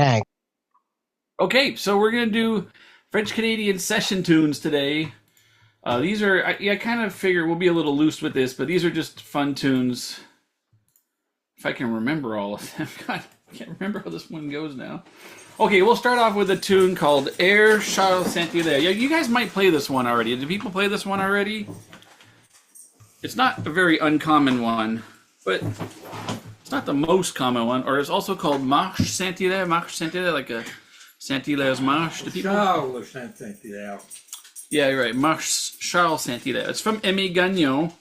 Thanks. Okay, so we're gonna do French Canadian session tunes today. These are, I kind of figure we'll be a little loose with this, but these are just fun tunes. If I can remember all of them. God, I can't remember how this one goes now. Okay, we'll start off with a tune called Air Charles Saint-Hilaire. Yeah, you guys might play this one already. Did people play this one already? It's not a very uncommon one, but it's not the most common one. Or it's also called Marche Saint-Hilaire, like a Saint-Hilaire's Marche. Do people? Charles Saint-Hilaire. Yeah, you're right. Marche Charles Saint-Hilaire. It's from Aimé Gagnon.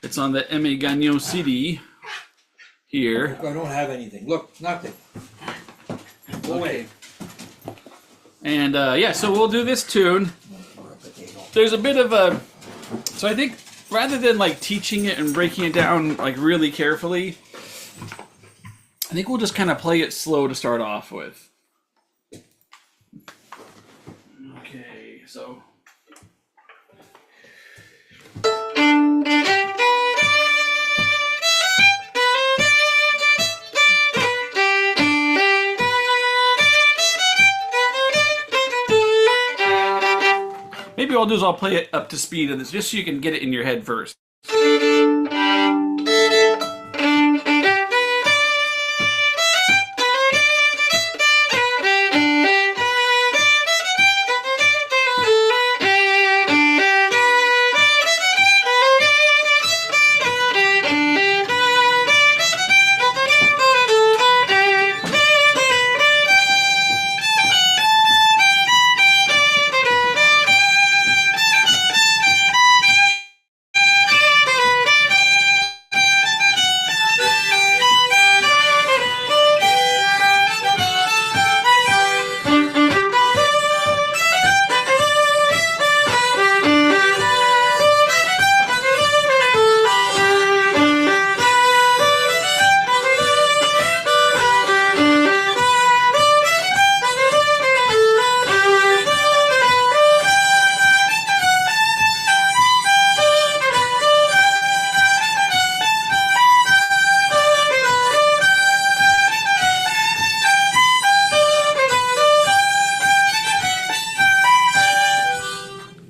It's on the Aimé Gagnon CD here. Look, I don't have anything. Look, nothing. Go away. And yeah, so we'll do this tune. There's a bit of a... So I think rather than like teaching it and breaking it down like really carefully, I think we'll just kind of play it slow to start off with. Okay, so... Maybe what I'll do is I'll play it up to speed of this, just so you can get it in your head first.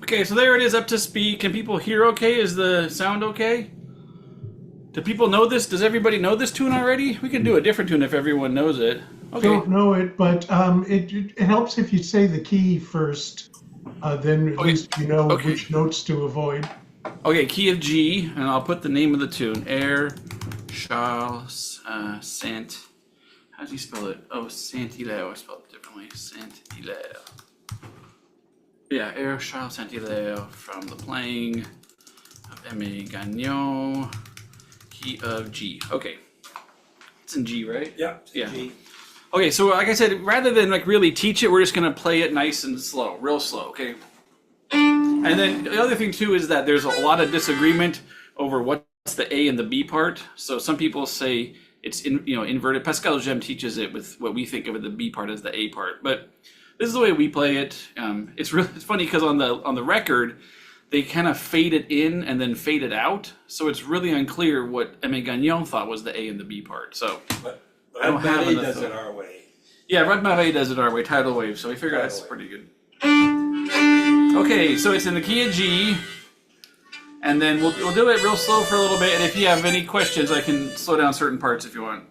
Okay, so there it is up to speed. Can people hear okay? Is the sound okay? Do people know this? Does everybody know this tune already? We can do a different tune if everyone knows it. Okay. Don't know it, but it helps if you say the key first. Then at least you know which notes to avoid. Okay, key of G, and I'll put the name of the tune. Air Charles Saint. How do you spell it? Oh, Saint-Hilaire. I spelled it differently. Saint-Hilaire. Yeah, Air Charles Saint-Hilaire from the playing of Aimé Gagnon. Key of G. Okay. It's in G, right? Yeah. Yeah. G. Okay, so like I said, rather than like really teach it, we're just gonna play it nice and slow, real slow, okay? And then the other thing too is that there's a lot of disagreement over what's the A and the B part. So some people say it's inverted. Pascal Gem teaches it with what we think of the B part as the A part, but this is the way we play it. It's funny because on the record they kind of fade it in and then fade it out, so it's really unclear what Aimé Gagnon thought was the A and the B part. So But I don't have Marie enough does of- it our way. yeah, Red Marais does it our way, tidal wave. So we figure that's Tidal pretty good. Okay, so it's in the key of G, and then we'll do it real slow for a little bit. And if you have any questions, I can slow down certain parts if you want.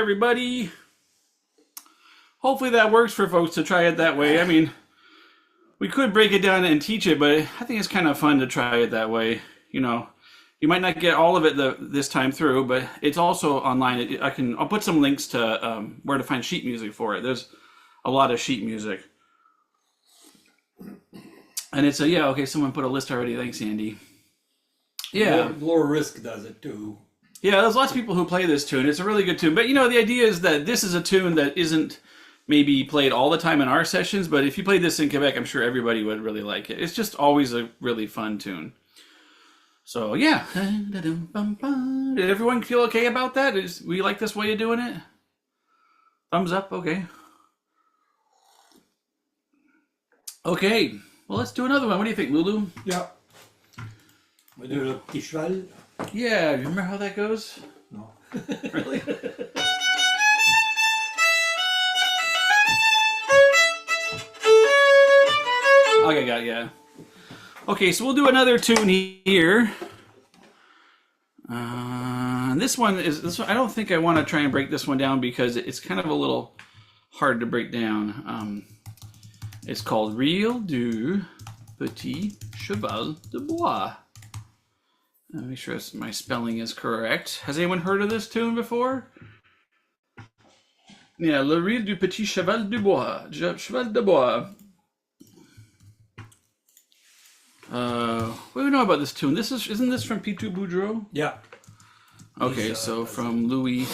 everybody. Hopefully that works for folks to try it that way. I mean, we could break it down and teach it, but I think it's kind of fun to try it that way. You know, you might not get all of it this time through, but it's also online. I'll put some links to where to find sheet music for it. There's a lot of sheet music. And it's okay, someone put a list already. Thanks, Andy. Yeah. Lower Risk does it too. Yeah, there's lots of people who play this tune. It's a really good tune. But, the idea is that this is a tune that isn't maybe played all the time in our sessions, but if you played this in Quebec, I'm sure everybody would really like it. It's just always a really fun tune. So, yeah. Did everyone feel okay about that? We like this way of doing it? Thumbs up? Okay. Okay. Well, let's do another one. What do you think, Lulu? Yeah. We do Le Petit Cheval. Yeah, you remember how that goes? No. Really? Okay, got it, yeah. Okay, so we'll do another tune here. This one I don't think I want to try and break this one down because it's kind of a little hard to break down. It's called Rire du Petit Cheval de Bois. Let me make sure my spelling is correct. Has anyone heard of this tune before? Yeah, Le Rire du Petit Cheval de Bois. Cheval de Bois. What do we know about this tune? Isn't this from Pitou Boudreau? Yeah. Okay, so from Louis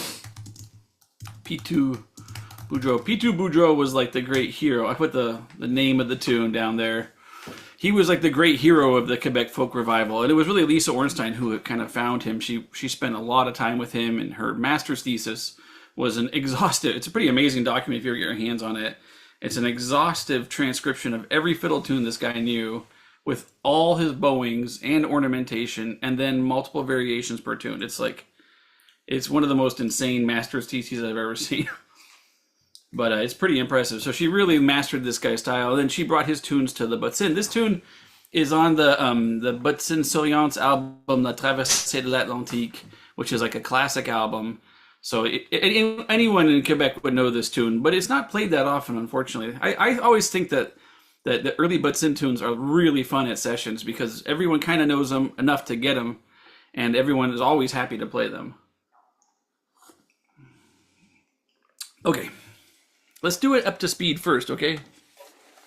Pitou Boudreau. Pitou Boudreau was like the great hero. I put the name of the tune down there. He was like the great hero of the Quebec folk revival, and it was really Lisa Ornstein who kind of found him. She spent a lot of time with him, and her master's thesis was an exhaustive. It's a pretty amazing document if you ever get your hands on it. It's an exhaustive transcription of every fiddle tune this guy knew, with all his bowings and ornamentation, and then multiple variations per tune. It's one of the most insane master's theses I've ever seen. But it's pretty impressive. So she really mastered this guy's style. And then she brought his tunes to the Butsin. This tune is on the Butsin Souriant's album, La Traversée de l'Atlantique, which is like a classic album. So anyone in Quebec would know this tune. But it's not played that often, unfortunately. I always think that the early Butsin tunes are really fun at sessions because everyone kind of knows them enough to get them. And everyone is always happy to play them. Okay. Let's do it up to speed first, okay?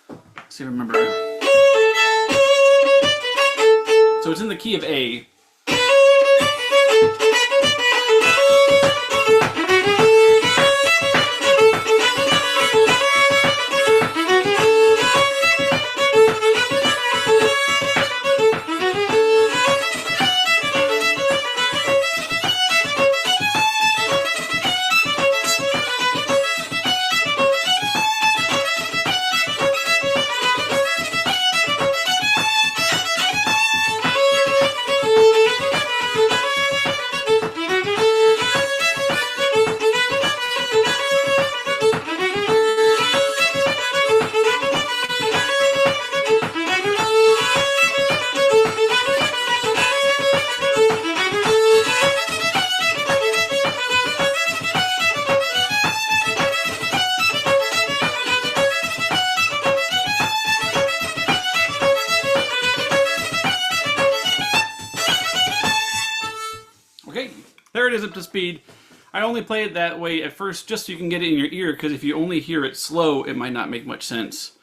Let's see if I remember. So it's in the key of A. There it is up to speed. I only play it that way at first just so you can get it in your ear, because if you only hear it slow, it might not make much sense.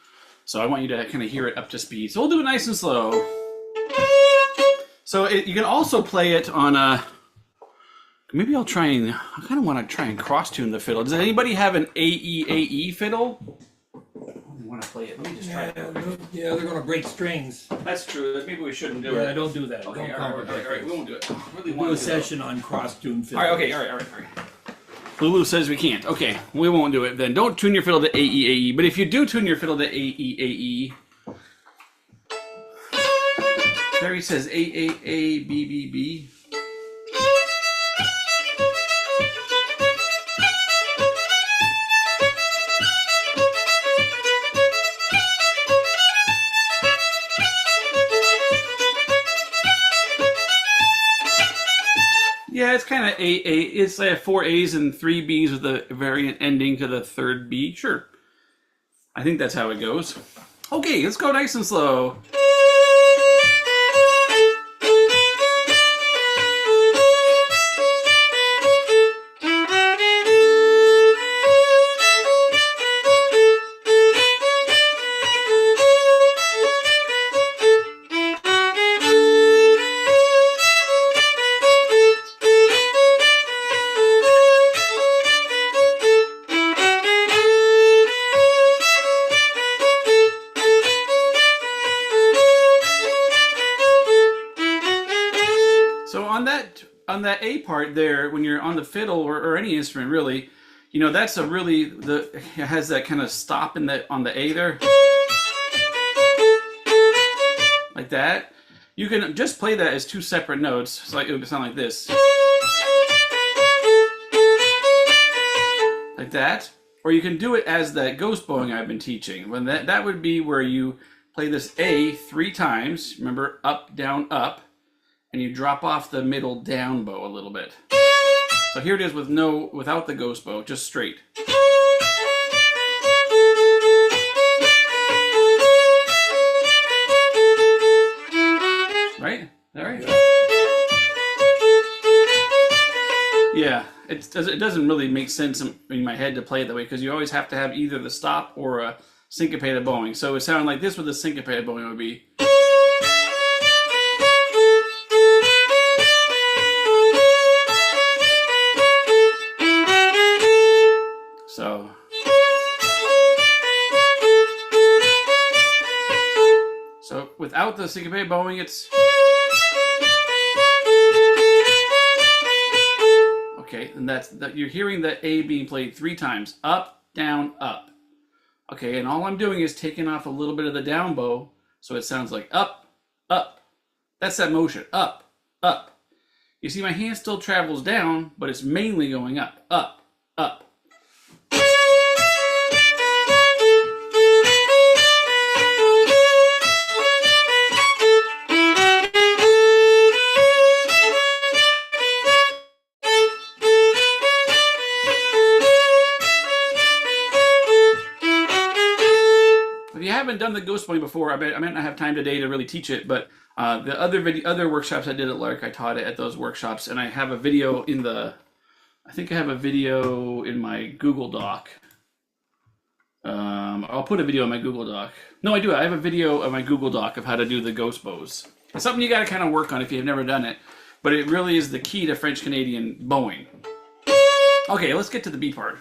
So I want you to kind of hear it up to speed. So we'll do it nice and slow. So you can also play it on a... Maybe I kind of want to try and cross-tune the fiddle. Does anybody have an AE fiddle? I want to play it. Let me just try it. Yeah, they're going to break strings. That's true. Maybe we shouldn't do it. Yeah, don't do that. Okay, Don't all right, we won't do it. I really do want a to session on cross-tune fiddle. All right, okay, all right. Lulu says we can't. Okay, we won't do it then. Don't tune your fiddle to AE. But if you do tune your fiddle to AE, Terry says AAABBB. Yeah, Yeah, it's kind of A. It's like 4 A's and 3 B's with a variant ending to the third B. Sure. I think that's how it goes. Okay, let's go nice and slow. So on that A part there, when you're on the fiddle or any instrument really, you know, that's a really it has that kind of stop in on the A there, like that. You can just play that as 2 separate notes. So like it would sound like this, like that, or you can do it as that ghost bowing I've been teaching. When that would be where you play this A 3 times. Remember, up, down, up. And you drop off the middle down bow a little bit. So here it is without the ghost bow, just straight. Right? Is that right? Yeah, it doesn't really make sense in my head to play it that way because you always have to have either the stop or a syncopated bowing. So it sounded like this with a syncopated bowing would be. So without the syncopated bowing, it's okay, and that's you're hearing that A being played 3 times, up, down, up. Okay, and all I'm doing is taking off a little bit of the down bow, so it sounds like up, up. That's that motion, up, up. You see, my hand still travels down, but it's mainly going up, up, up. If you haven't done the ghost bowing before, I might not have time today to really teach it, but the other workshops I did at Lark, I taught it at those workshops, and I have a video I think I have a video in my Google Doc. I'll put a video in my Google Doc. No, I do. I have a video of my Google Doc of how to do the ghost bows. It's something you got to kind of work on if you've never done it, but it really is the key to French Canadian bowing. Okay, let's get to the B part.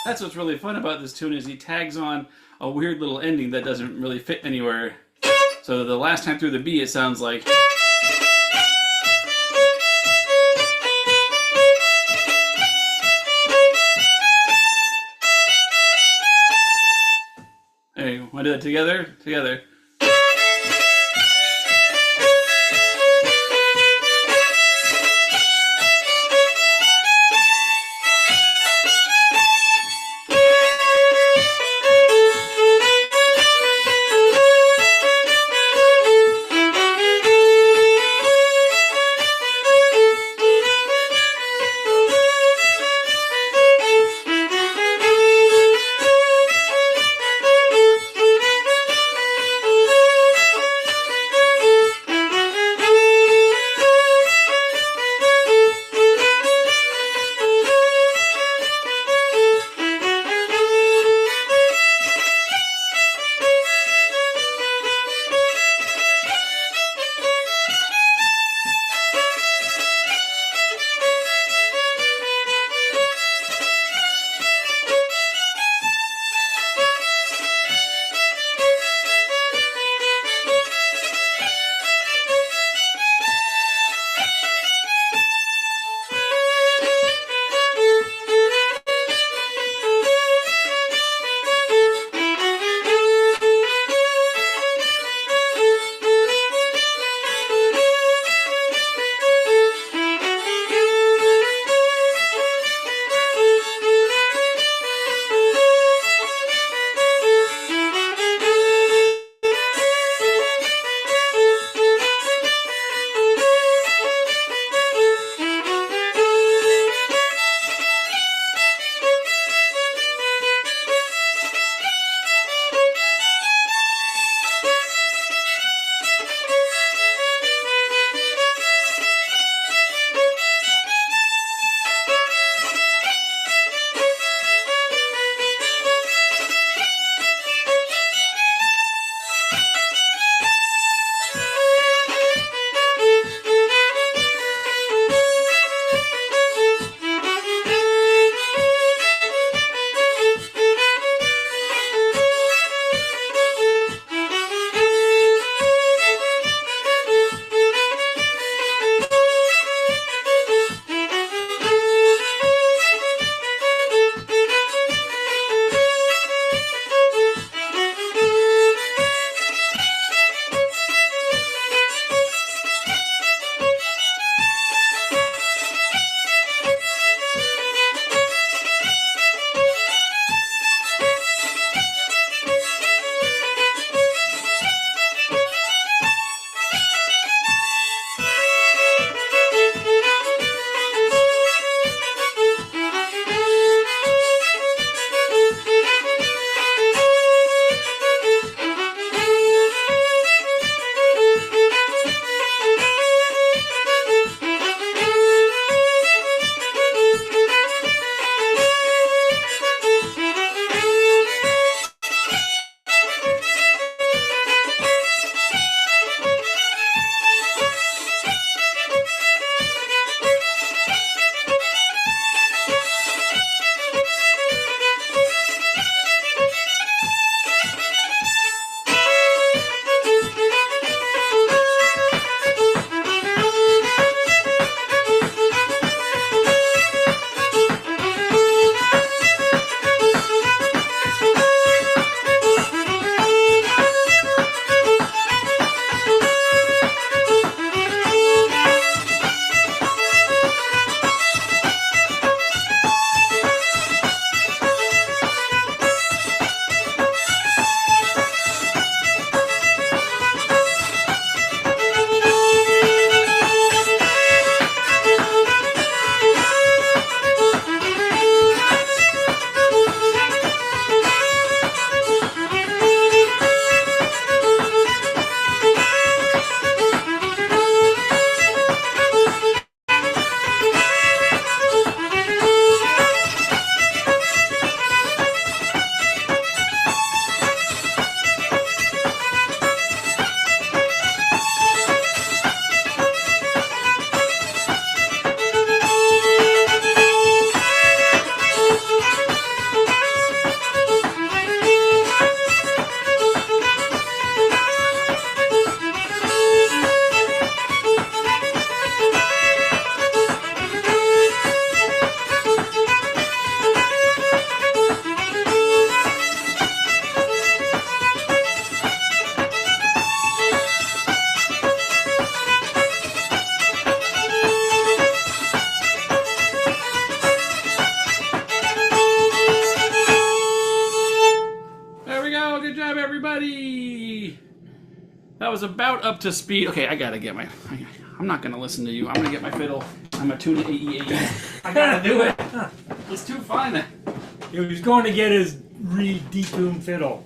That's what's really fun about this tune is he tags on a weird little ending that doesn't really fit anywhere. So the last time through the B, it sounds like. Hey, want to do that together? Together. That was about up to speed. Okay, I gotta get my. I'm not gonna listen to you. I'm gonna get my fiddle. I'm a tune AEAE. I gotta do it. It's too fun. He was going to get his detuned fiddle.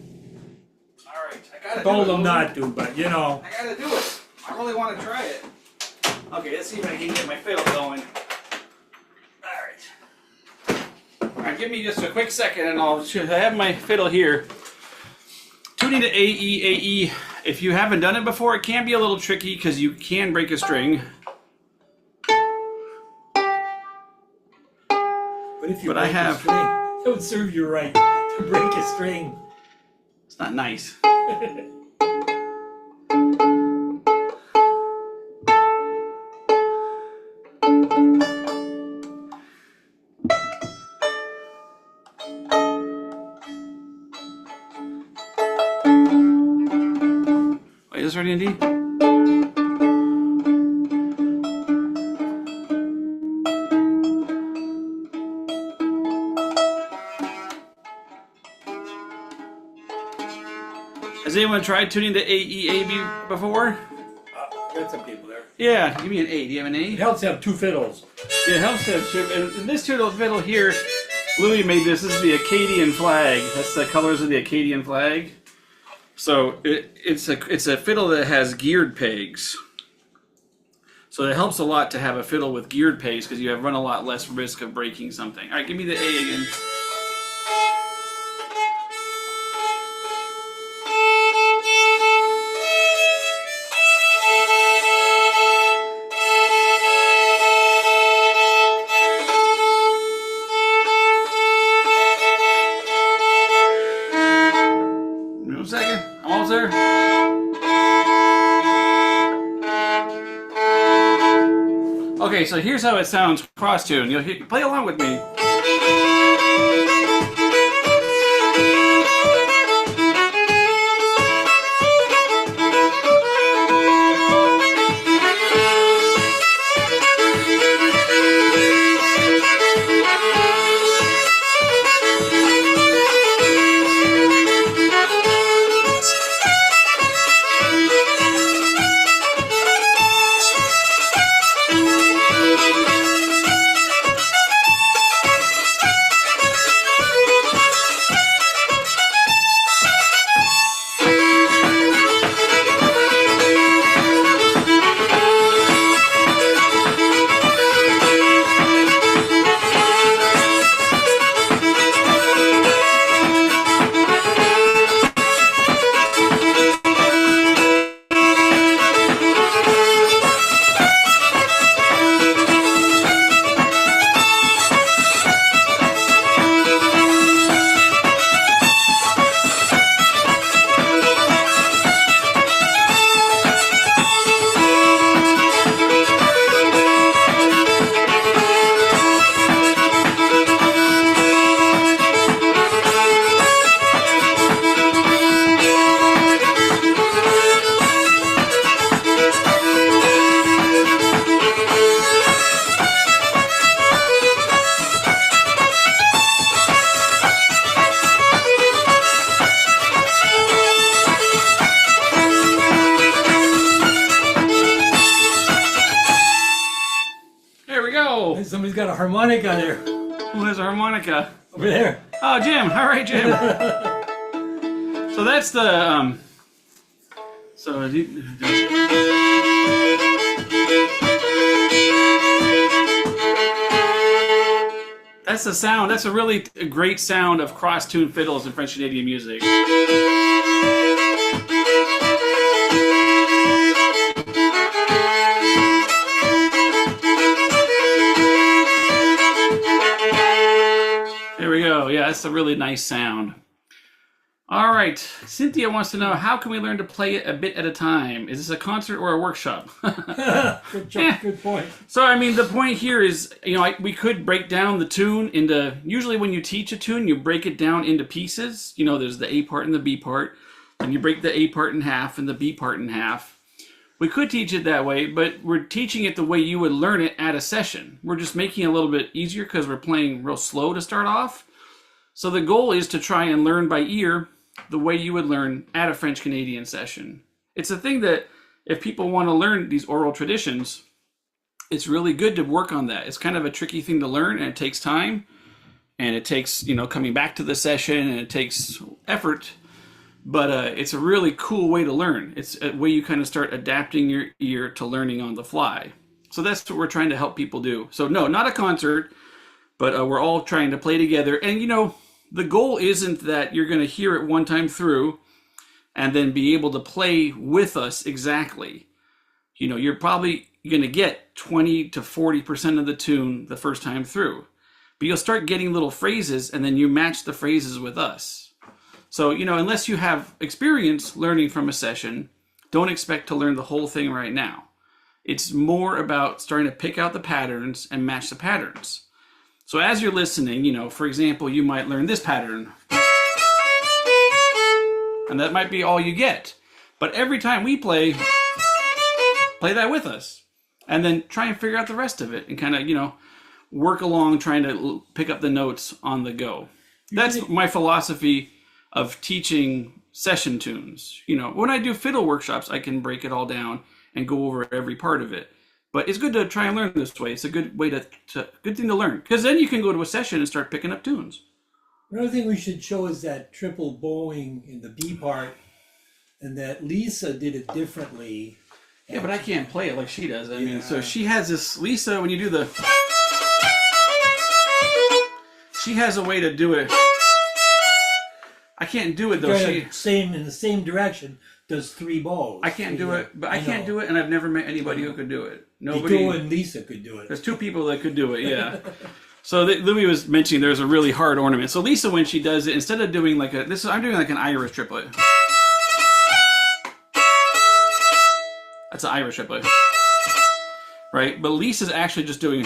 All right, I gotta Told do it. him not to, but you know. I gotta do it. I really want to try it. Okay, let's see if I can get my fiddle going. All right, give me just a quick second, and I have my fiddle here. Tuning to AEAE. If you haven't done it before, it can be a little tricky because you can break a string. But if you break a string, it would serve you right to break a string. It's not nice. Wait, is this already in D? Has anyone tried tuning the AEAB before? Got some people there. Yeah, give me an A. Do you have an A? It helps to have two fiddles. Yeah, it helps to have chip. And this fiddle here, Louis made this. This is the Acadian flag. That's the colors of the Acadian flag. So it's a fiddle that has geared pegs. So it helps a lot to have a fiddle with geared pegs because you run a lot less risk of breaking something. All right, give me the A again. One second. Almost there. Okay, so here's how it sounds cross tune. You'll play along with me. Somebody's got a harmonica there. Who has a harmonica? Over there. Oh, Jim. All right, Jim. So that's the that's the sound. That's a really great sound of cross-tuned fiddles in French Canadian music. There we go. Yeah, that's a really nice sound. All right. Cynthia wants to know, how can we learn to play it a bit at a time? Is this a concert or a workshop? Good point. So, I mean, the point here is, we could break down the tune into, usually when you teach a tune, you break it down into pieces. There's the A part and the B part, and you break the A part in half and the B part in half. We could teach it that way, but we're teaching it the way you would learn it at a session. We're just making it a little bit easier because we're playing real slow to start off. So the goal is to try and learn by ear the way you would learn at a French Canadian session. it's a thing that if people want to learn these oral traditions, it's really good to work on that. It's kind of a tricky thing to learn, and it takes time, and it takes, coming back to the session, and it takes effort. But it's a really cool way to learn. It's a way you kind of start adapting your ear to learning on the fly. So that's what we're trying to help people do. So no, not a concert, but we're all trying to play together. And the goal isn't that you're going to hear it one time through and then be able to play with us exactly. You're probably going to get 20 to 40% of the tune the first time through. But you'll start getting little phrases, and then you match the phrases with us. So, unless you have experience learning from a session, don't expect to learn the whole thing right now. It's more about starting to pick out the patterns and match the patterns. So as you're listening, for example, you might learn this pattern. And that might be all you get. But every time we play that with us. And then try and figure out the rest of it and kind of, work along trying to pick up the notes on the go. That's my philosophy of teaching session tunes. When I do fiddle workshops, I can break it all down and go over every part of it. But it's good to try and learn this way. It's a good way good thing to learn, because then you can go to a session and start picking up tunes. Another thing we should show is that triple bowing in the B part, and that Lisa did it differently. Yeah, but I can't play it like she does. I mean, so she has this, Lisa, when you do she has a way to do it. I can't do it though. In the same direction, does 3 bows. I can't do it, but I can't do it, and I've never met anybody who could do it. Nobody. Nicole and Lisa could do it. There's 2 people that could do it, yeah. So Louis was mentioning there's a really hard ornament. So Lisa, when she does it, instead of doing I'm doing like an Irish triplet. That's an Irish triplet, right? But Lisa's actually just doing,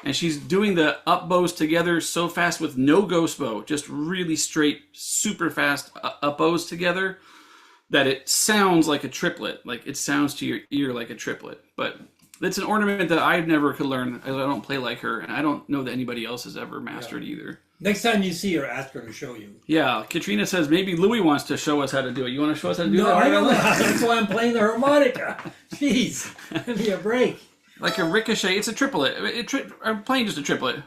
and she's doing the up bows together so fast with no ghost bow, just really straight, super fast up bows together, that it sounds like a triplet. Like it sounds to your ear like a triplet. But it's an ornament that I never could learn, as I don't play like her, and I don't know that anybody else has ever mastered either. Next time you see her, ask her to show you. Yeah, Katrina says maybe Louis wants to show us how to do it. You want to show us how to do that? No, I don't know. That's why I'm playing the harmonica. Jeez, give me a break. Like a ricochet. It's a triplet. I'm playing just a triplet.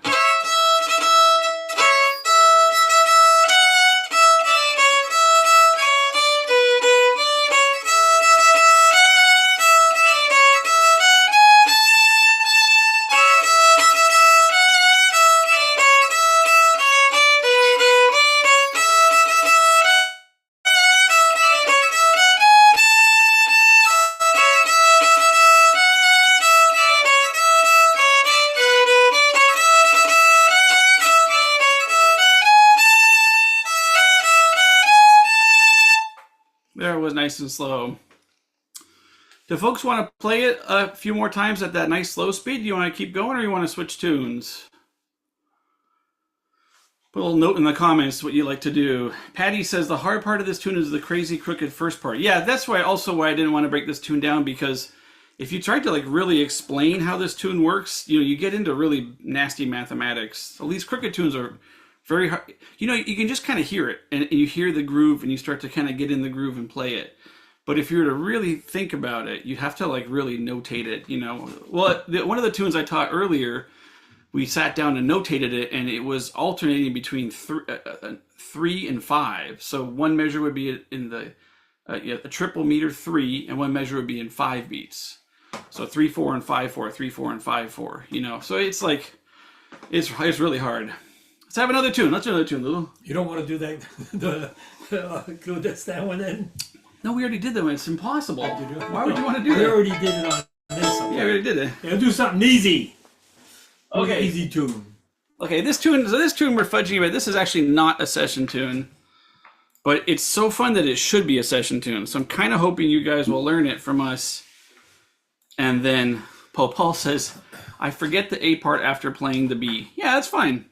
There it was, nice and slow. Do folks want to play it a few more times at that nice slow speed? Do you want to keep going, or you want to switch tunes? Put a little note in the comments what you like to do. Patty says the hard part of this tune is the crazy crooked first part. Yeah, that's why I didn't want to break this tune down, because if you try to really explain how this tune works, you get into really nasty mathematics. So these crooked tunes are very hard. You can just kind of hear it, and you hear the groove, and you start to kind of get in the groove and play it. But if you were to really think about it, you have to really notate it. Well, one of the tunes I taught earlier, we sat down and notated it, and it was alternating between 3 and 5. So one measure would be in the a triple meter 3, and one measure would be in 5 beats. So 3/4 and 5/4, 3/4 and 5/4. So it's it's really hard. Let's have another tune. Let's do another tune, Lulu. You don't want to do that, that one then? No, we already did that one. It's impossible. Why would you want to do that? We already did it on this. Okay. Yeah, we already did it. Yeah, do something easy. Okay. Easy tune. Okay, this tune we're fudging about. This is actually not a session tune, but it's so fun that it should be a session tune. So I'm kind of hoping you guys will learn it from us. And then Paul says, I forget the A part after playing the B. Yeah, that's fine.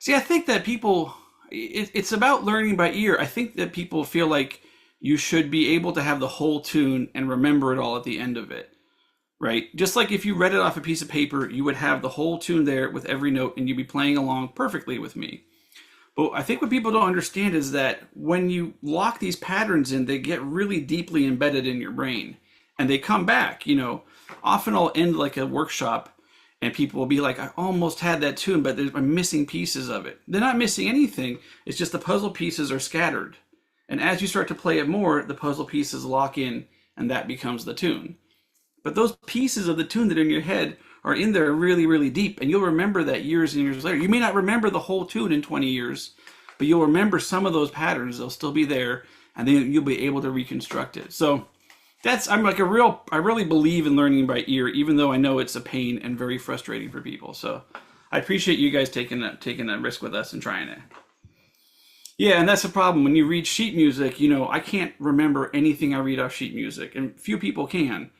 See, I think that people, it's about learning by ear. I think that people feel like you should be able to have the whole tune and remember it all at the end of it, right? Just like if you read it off a piece of paper, you would have the whole tune there with every note, and you'd be playing along perfectly with me. But I think what people don't understand is that when you lock these patterns in, they get really deeply embedded in your brain and they come back. Often I'll end like a workshop and people will be like, I almost had that tune, but I'm missing pieces of it. They're not missing anything. It's just the puzzle pieces are scattered. And as you start to play it more, the puzzle pieces lock in and that becomes the tune. But those pieces of the tune that are in your head are in there really, really deep. And you'll remember that years and years later. You may not remember the whole tune in 20 years, but you'll remember some of those patterns. They'll still be there and then you'll be able to reconstruct it. So I really believe in learning by ear, even though I know it's a pain and very frustrating for people. So I appreciate you guys taking a risk with us and trying it. Yeah, and that's the problem. When you read sheet music, I can't remember anything I read off sheet music, and few people can.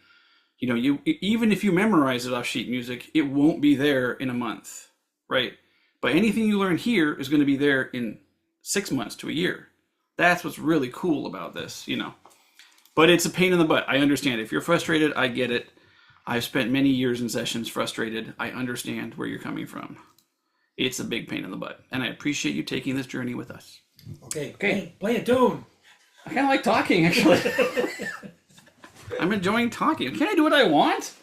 Even if you memorize it off sheet music, it won't be there in a month, right? But anything you learn here is going to be there in 6 months to a year. That's what's really cool about this, But it's a pain in the butt. I understand. If you're frustrated, I get it. I've spent many years in sessions frustrated. I understand where you're coming from. It's a big pain in the butt. And I appreciate you taking this journey with us. Okay. Play a tune. I kind of like talking, actually. I'm enjoying talking. Can I do what I want?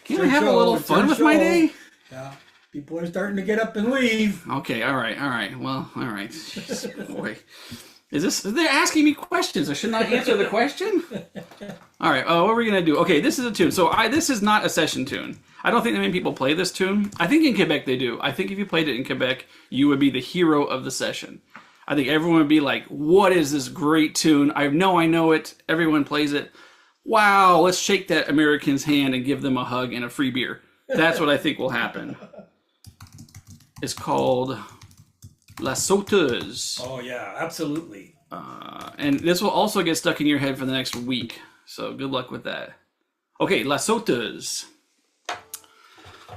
Can I have a little fun with my day? Yeah. People are starting to get up and leave. Okay, all right. Well, all right. Jeez, boy. They're asking me questions. I should not answer the question? All right, what are we going to do? Okay, this is a tune. So this is not a session tune. I don't think that many people play this tune. I think in Quebec they do. I think if you played it in Quebec, you would be the hero of the session. I think everyone would be like, what is this great tune? I know it. Everyone plays it. Wow, let's shake that American's hand and give them a hug and a free beer. That's what I think will happen. It's called La Sauteuse. Oh, yeah, absolutely. And this will also get stuck in your head for the next week. So good luck with that. Okay, La Sauteuse.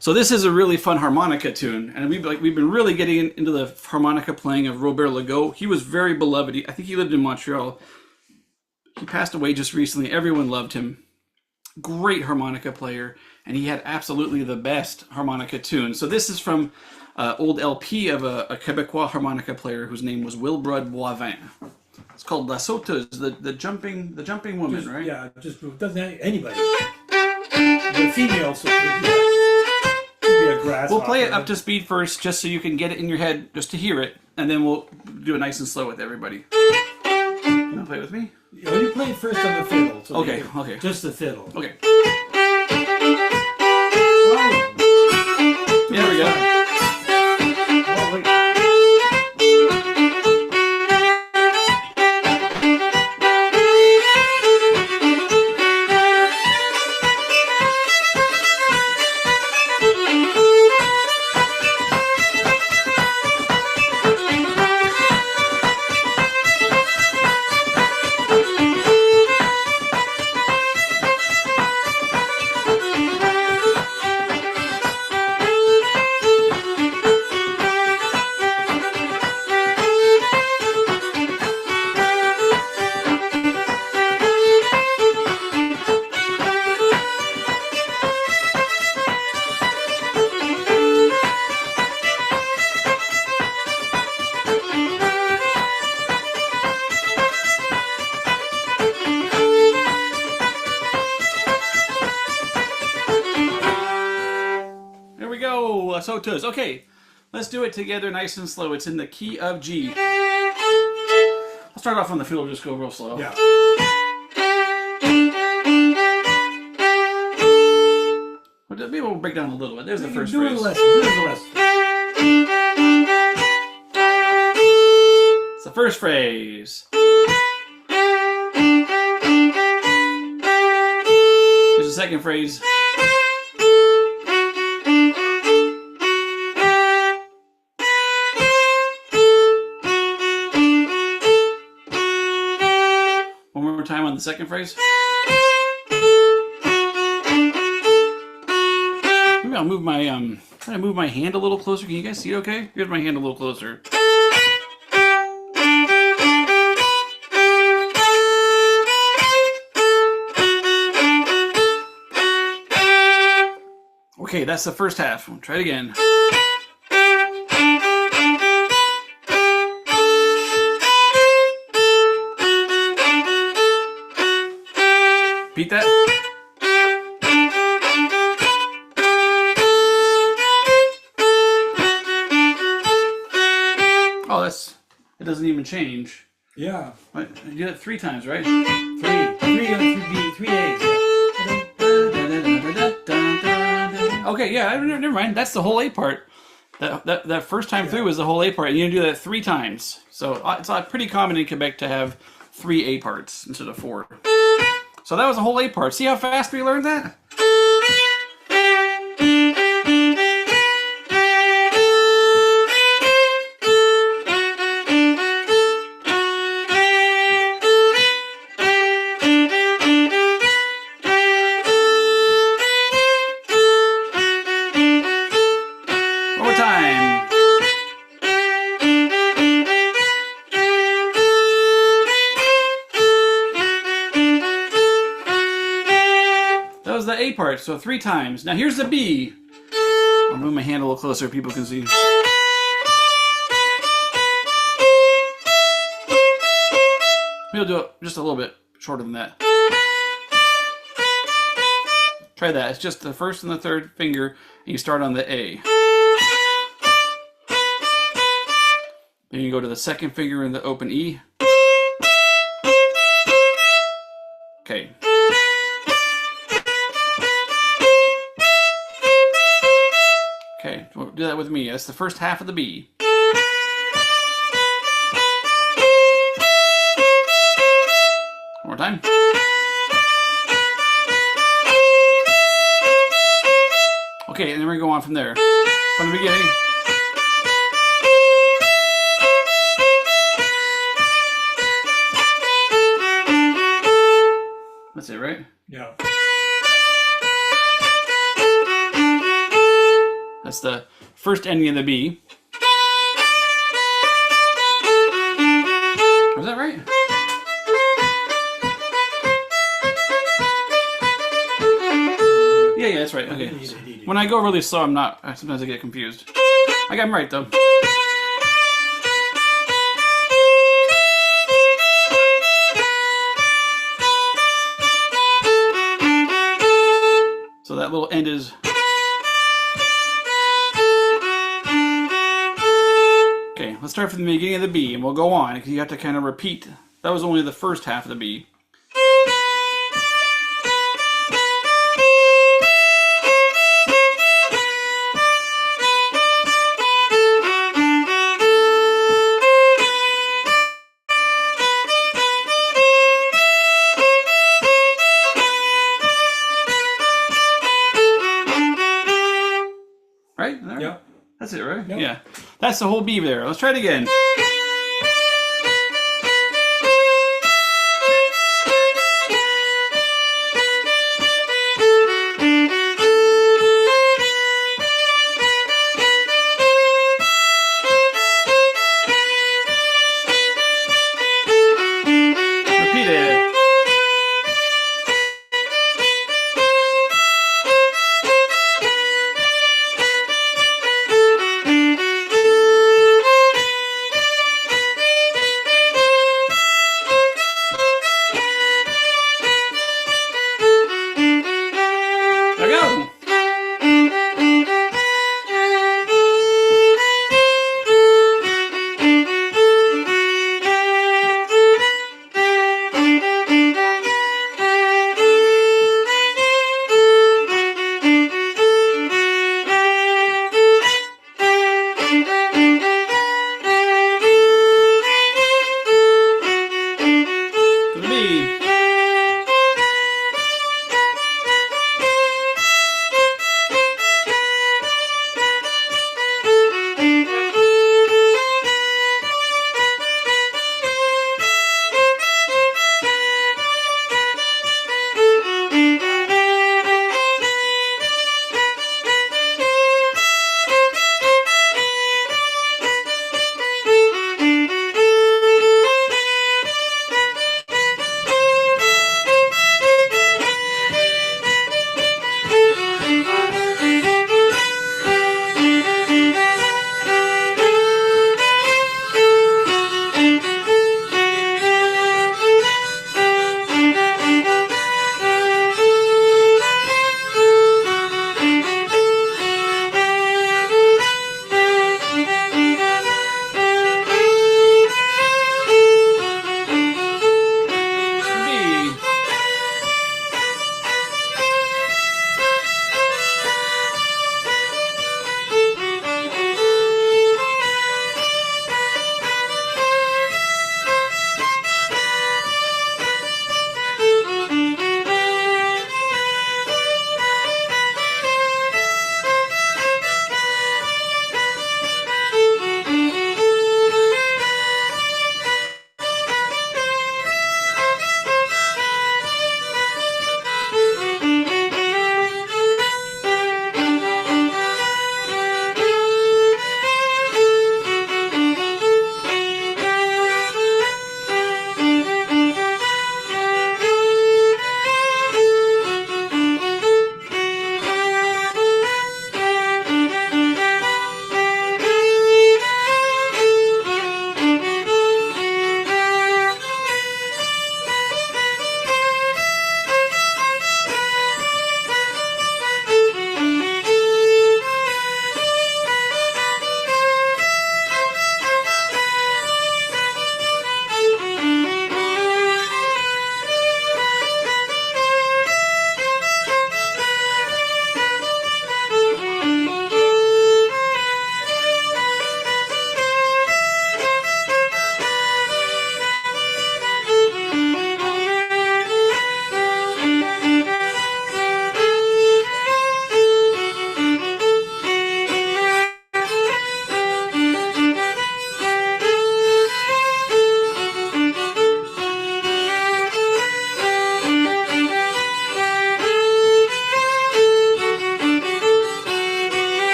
So this is a really fun harmonica tune. And we've been really getting into the harmonica playing of Robert Legault. He was very beloved. I think he lived in Montreal. He passed away just recently. Everyone loved him. Great harmonica player. And he had absolutely the best harmonica tune. So this is from old LP of a Quebecois harmonica player whose name was Wilbrod Boivin. It's called La Sauteuse, the jumping woman, right? Yeah, just doesn't have anybody. The female, so could be a grasshopper. We'll play it up to speed first, just so you can get it in your head, just to hear it, and then we'll do it nice and slow with everybody. You want to play with me? Yeah, you play it first on the fiddle. So Okay. Just the fiddle. Okay. Oh. There we go. Oh, wait. Sauteuse. Okay, let's do it together nice and slow. It's in the key of G. I'll start off on the fiddle, just go real slow. Yeah. Maybe we'll break down a little bit. There's the first Do phrase. the lesson. It's the first phrase. There's the second phrase. One more time on the second phrase. Maybe I'll move my try to move my hand a little closer. Can you guys see it okay? Here's my hand a little closer. Okay, that's the first half. We'll try it again. Repeat that. Oh, it doesn't even change. Yeah. What? You did it 3 times, right? Three A's. Okay, yeah, never mind. That's the whole A part. That first time through was the whole A part, and you do that 3 times. So it's pretty common in Quebec to have 3 A parts instead of 4. So that was the whole A part. See how fast we learned that? One more time. That was the A part, so 3 times. Now here's the B. I'll move my hand a little closer so people can see. We'll do it just a little bit shorter than that. Try that. It's just the first and the third finger, and you start on the A. Then you go to the second finger in the open E. Okay. Okay, do that with me. That's the first half of the B. One more time. Okay, and then we go on from there. From the beginning. That's it, right? Yeah. That's the first ending of the B. Was that right? Yeah, that's right. Okay. When I go really slow, sometimes I get confused. I got him right, though. So that little end is... Okay, let's start from the beginning of the B, and we'll go on, because you have to kind of repeat. That was only the first half of the B. Right? There? Yep. That's it, right? Yep. Yeah. That's the whole B there. Let's try it again. Repeat it.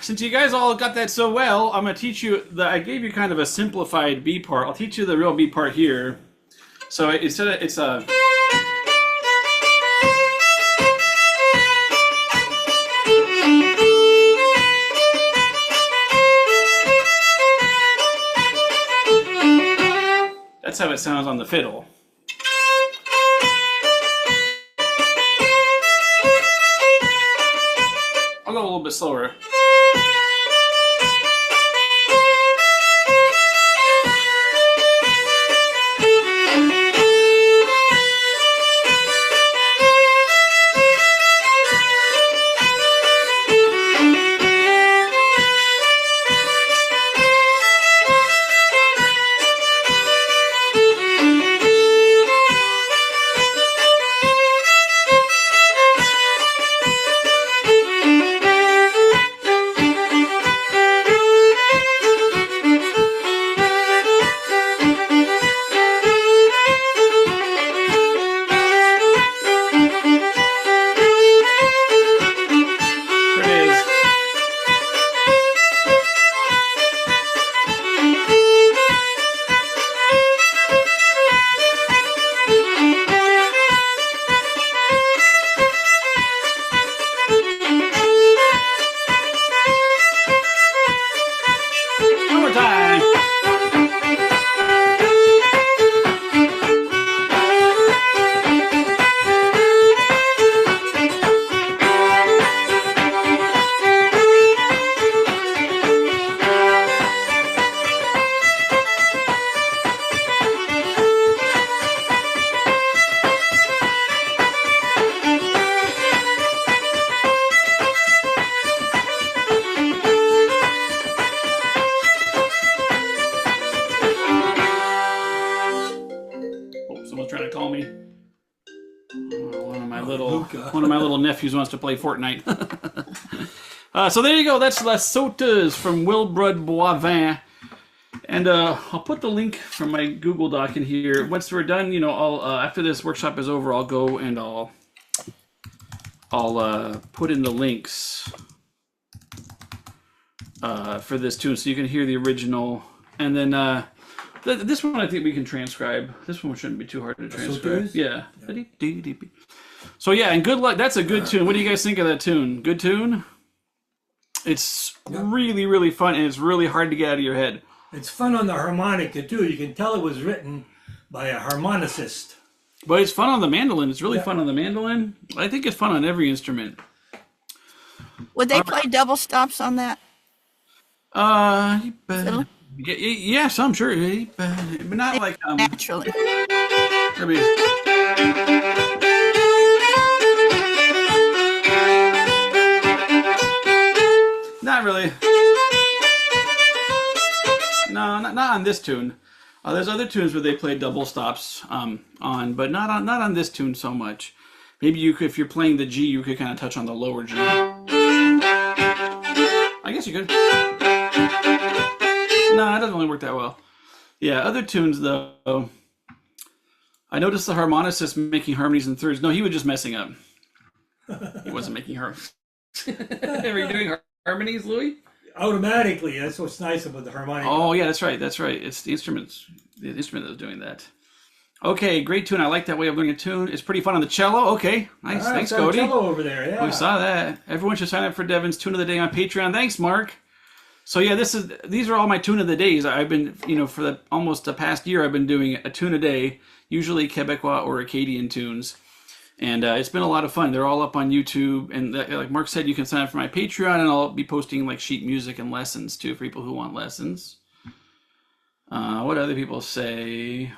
since you guys all got that so well, I'm gonna teach you I gave you kind of a simplified B part. I'll teach you the real B part here. So instead of it's a that's how it sounds on the fiddle. I'll go a little bit slower. Trying to call me. One of my little nephews wants to play Fortnite. So there you go. That's La Sotas from Wilbrod Boivin. And I'll put the link from my Google Doc in here. Once we're done, I'll after this workshop is over, I'll go and I'll put in the links for this tune so you can hear the original. And then this one I think we can transcribe. This one shouldn't be too hard to transcribe. Yeah. So yeah, and good luck. That's a good tune. What do you guys think of that tune? Good tune? It's really, really fun, and it's really hard to get out of your head. It's fun on the harmonica too. You can tell it was written by a harmonicist. But it's fun on the mandolin. It's really fun on the mandolin. I think it's fun on every instrument. Would they play double stops on that? Yes, I'm sure, but not like naturally. Maybe. Not really. No, not on this tune. There's other tunes where they play double stops but not on this tune so much. Maybe you could, if you're playing the G, you could kind of touch on the lower G. I guess you could. No, it doesn't really work that well. Yeah, other tunes though. I noticed the harmonicist making harmonies in thirds. No, he was just messing up. He wasn't making harmonies. Are you doing harmonies, Louis? Automatically. That's what's nice about the harmonica. Oh yeah, that's right. That's right. It's the instrument that's doing that. Okay, great tune. I like that way of learning a tune. It's pretty fun on the cello. Okay, nice. Right, thanks, Cody. Cello over there. Yeah. We saw that. Everyone should sign up for Devon's Tune of the Day on Patreon. Thanks, Mark. So yeah, these are all my tune of the days. I've been, for almost the past year, I've been doing a tune a day, usually Quebecois or Acadian tunes, and it's been a lot of fun. They're all up on YouTube, and like Mark said, you can sign up for my Patreon, and I'll be posting like sheet music and lessons too for people who want lessons. What other people say?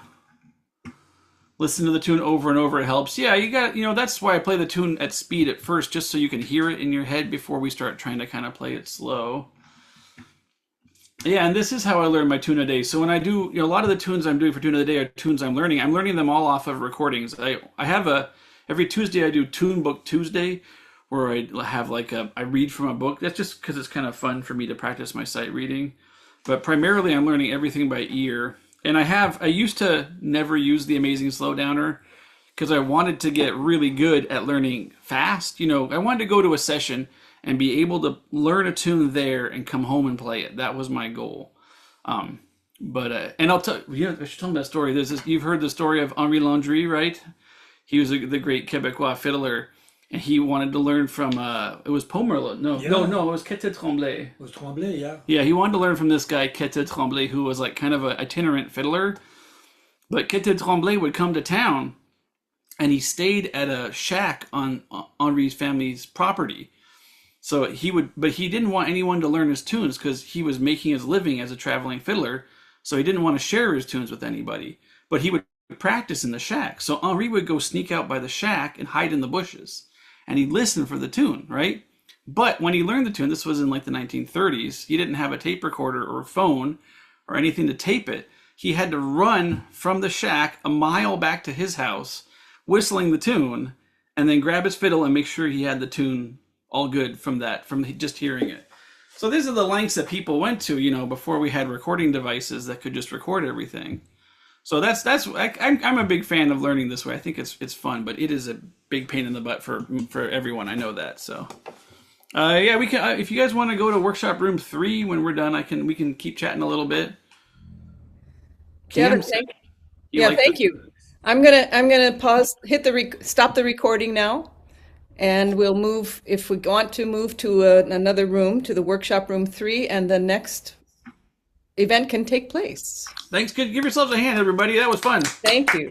Listen to the tune over and over. It helps. Yeah, you got, that's why I play the tune at speed at first, just so you can hear it in your head before we start trying to kind of play it slow. Yeah, and this is how I learn my tune a day. So when I do, a lot of the tunes I'm doing for tune of the day are tunes I'm learning. I'm learning them all off of recordings. I have every Tuesday I do Tune Book Tuesday, where I have I read from a book. That's just because it's kind of fun for me to practice my sight reading. But primarily I'm learning everything by ear. And I used to never use the Amazing Slowdowner because I wanted to get really good at learning fast. I wanted to go to a session and be able to learn a tune there and come home and play it. That was my goal. And I'll tell you, I should tell them that story. There's this, you've heard the story of Henri Landry, right? He was the great Quebecois fiddler, and he wanted to learn from, it was Pomerleau. No, it was Quete Tremblay. It was Tremblay, yeah. Yeah, he wanted to learn from this guy, Quete Tremblay, who was like kind of an itinerant fiddler. But Quete Tremblay would come to town, and he stayed at a shack on Henri's family's property. So but he didn't want anyone to learn his tunes because he was making his living as a traveling fiddler. So he didn't want to share his tunes with anybody. But he would practice in the shack. So Henri would go sneak out by the shack and hide in the bushes. And he'd listen for the tune, right? But when he learned the tune, this was in like the 1930s, he didn't have a tape recorder or a phone or anything to tape it. He had to run from the shack a mile back to his house, whistling the tune, and then grab his fiddle and make sure he had the tune all good from just hearing it. So these are the lengths that people went to, before we had recording devices that could just record everything. So I'm a big fan of learning this way. I think it's fun, but it is a big pain in the butt for everyone. I know that. So, we can. If you guys want to go to workshop room 3 when we're done, we can keep chatting a little bit. Devon, thank you. I'm gonna pause, stop the recording now, and we'll move, if we want to move to another room, to the workshop room 3, and the next event can take place. Thanks. Good. Give yourselves a hand, everybody. That was fun. Thank you.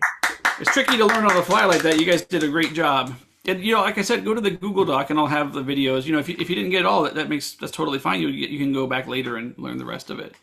It's tricky to learn on the fly like that. You guys did a great job. And, like I said, go to the Google Doc and I'll have the videos. If you didn't get all that's totally fine. You can go back later and learn the rest of it.